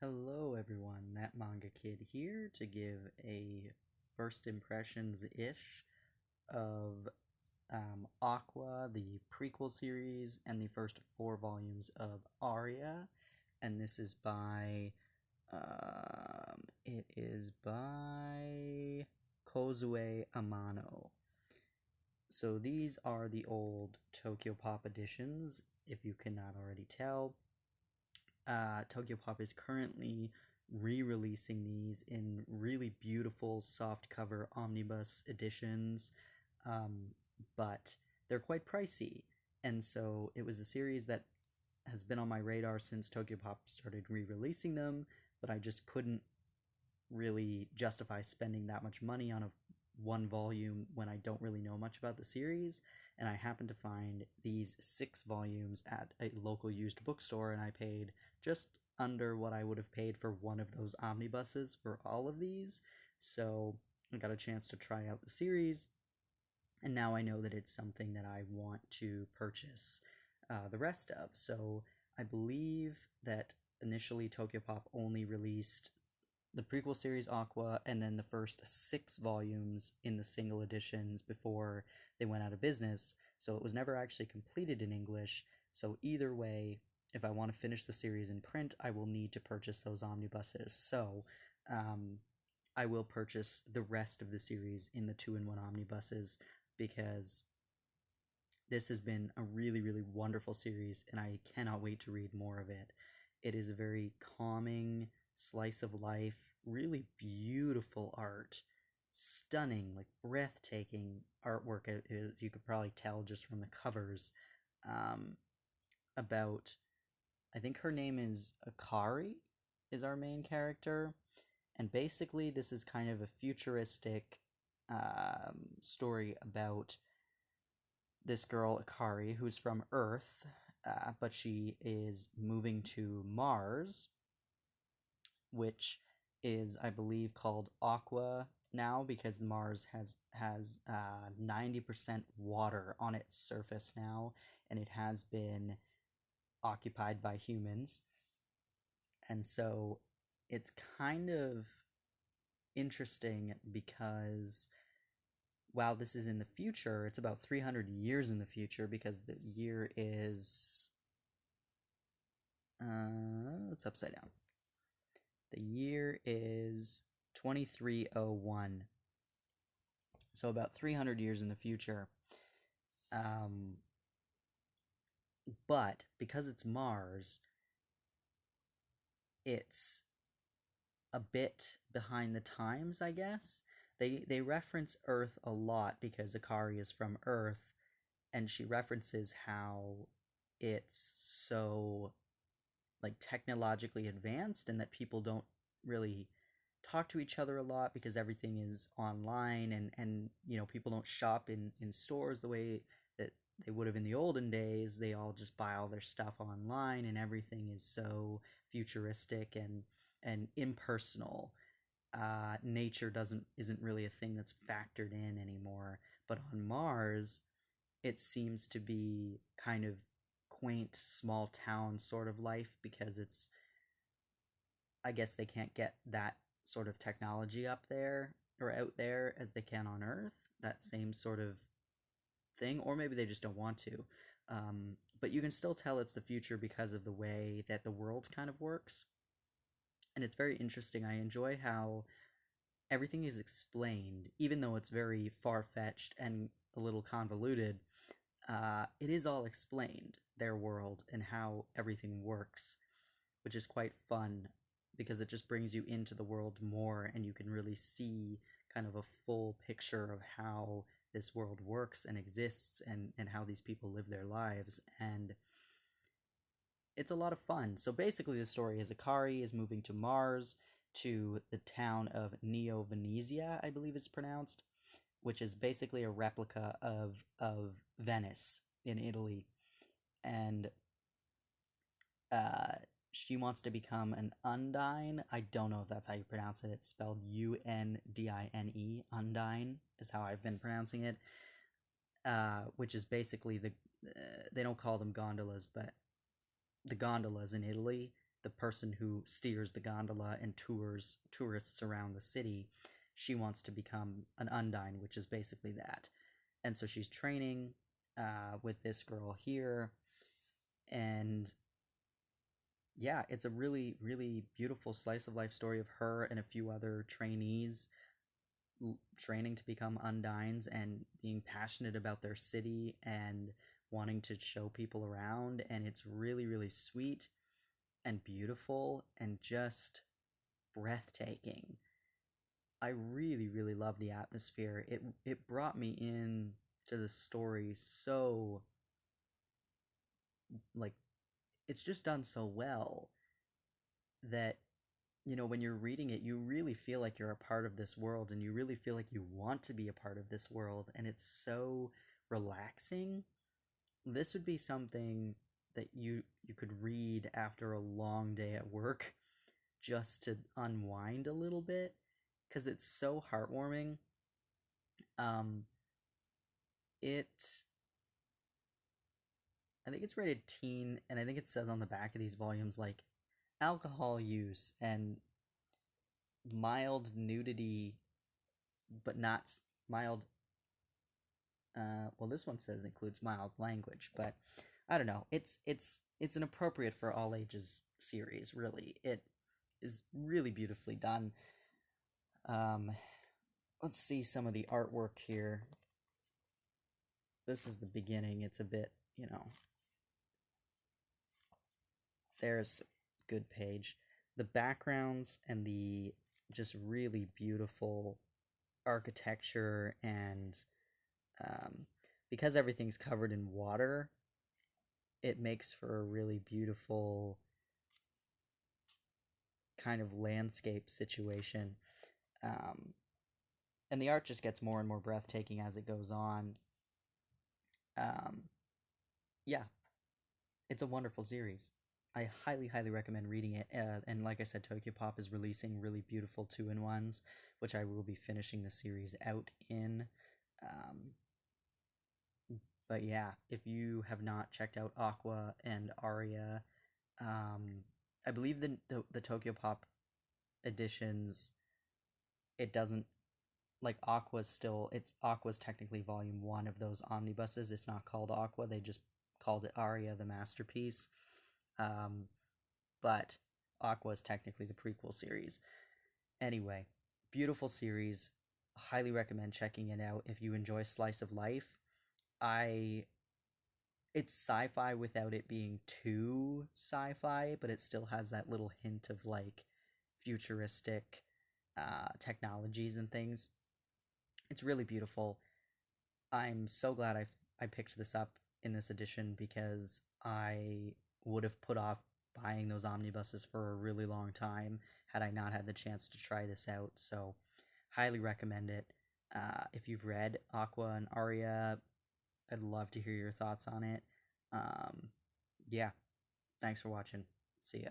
Hello everyone, that manga kid here to give a first impressions-ish of Aqua, the prequel series, and the first 4 volumes of Aria. And this is by, it is by Kozue Amano. So these are the old Tokyopop editions, if you cannot already tell. Tokyopop is currently re-releasing these in really beautiful softcover omnibus editions, but they're quite pricey. And so it was a series that has been on my radar since Tokyopop started re-releasing them, but I just couldn't really justify spending that much money on one volume when I don't really know much about the series. And I happened to find these 6 volumes at a local used bookstore, and I paid just under what I would have paid for one of those omnibuses for all of these. So I got a chance to try out the series, and now I know that it's something that I want to purchase the rest of. So I believe that initially Tokyopop only released the prequel series Aqua and then the first 6 volumes in the single editions before they went out of business. So it was never actually completed in English. So either way, if I want to finish the series in print, I will need to purchase those omnibuses. So I will purchase the rest of the series in the 2-in-1 omnibuses because this has been a really, really wonderful series, and I cannot wait to read more of it. It is a very calming slice of life, really beautiful art, stunning, like breathtaking artwork, as you could probably tell just from the covers. About, I think her name is Akari, is our main character, and basically this is kind of a futuristic story about this girl Akari, who's from Earth, but she is moving to Mars, which is, I believe, called Aqua now because Mars has 90% water on its surface now, and it has been occupied by humans. And so it's kind of interesting because while this is in the future, it's about 300 years in the future because the year is it's upside down. The year is 2301. So about 300 years in the future. But because it's Mars, it's a bit behind the times, I guess. They reference Earth a lot because Akari is from Earth, and she references how it's so like technologically advanced and that people don't really talk to each other a lot because everything is online, and you know, people don't shop in stores the way that they would have in the olden days. They all just buy all their stuff online, and everything is so futuristic and impersonal. Nature isn't really a thing that's factored in anymore. But on Mars, it seems to be kind of quaint, small town sort of life because it's, I guess they can't get that sort of technology up there or out there as they can on Earth, that same sort of thing, or maybe they just don't want to. But you can still tell it's the future because of the way that the world kind of works. And it's very interesting. I enjoy how everything is explained, even though it's very far-fetched and a little convoluted. It is all explained, their world and how everything works, which is quite fun because it just brings you into the world more, and you can really see kind of a full picture of how this world works and exists, and how these people live their lives. And it's a lot of fun. So basically the story is Akari is moving to Mars, to the town of Neo Venezia, I believe it's pronounced, which is basically a replica of Venice in Italy. And she wants to become an Undine. I don't know if that's how you pronounce it. It's spelled Undine. Undine is how I've been pronouncing it. Which is basically they don't call them gondolas, but the gondolas in Italy. the person who steers the gondola and tours tourists around the city, she wants to become an Undine, which is basically that. And so she's training with this girl here, and yeah, it's a really, really beautiful slice of life story of her and a few other trainees training to become Undines and being passionate about their city and wanting to show people around. And it's really, really sweet and beautiful and just breathtaking. I really, really love the atmosphere. It brought me in to the story so, like, it's just done so well that, you know, when you're reading it, you really feel like you're a part of this world and you really feel like you want to be a part of this world, and it's so relaxing. This would be something that you could read after a long day at work just to unwind a little bit because it's so heartwarming. Um it I think it's rated teen, and I think it says on the back of these volumes like alcohol use and mild nudity, but not mild. Well, this one says includes mild language, but I don't know. It's an appropriate for all ages series. Really, it is really beautifully done. Um, let's see some of the artwork here. This is the beginning. It's a bit, you know. There's a good page. The backgrounds and the just really beautiful architecture and um, because everything's covered in water, it makes for a really beautiful kind of landscape situation. Um, and the art just gets more and more breathtaking as it goes on. Um, yeah, it's a wonderful series. I highly, highly recommend reading it. And like I said, Tokyopop is releasing really beautiful 2-in-1s, which I will be finishing the series out in. Um, but yeah, if you have not checked out Aqua and Aria, I believe the Tokyopop editions, it doesn't, like, Aqua's technically volume 1 of those omnibuses. It's not called Aqua. They just called it Aria the Masterpiece. Um, but Aqua is technically the prequel series. Anyway, beautiful series. Highly recommend checking it out if you enjoy slice of life. I It's sci-fi without it being too sci-fi, but it still has that little hint of like futuristic technologies and things. It's really beautiful. I'm so glad I picked this up in this edition because I would have put off buying those omnibuses for a really long time had I not had the chance to try this out. So, highly recommend it. If you've read Aqua and Aria, I'd love to hear your thoughts on it. Um, yeah, thanks for watching. See ya.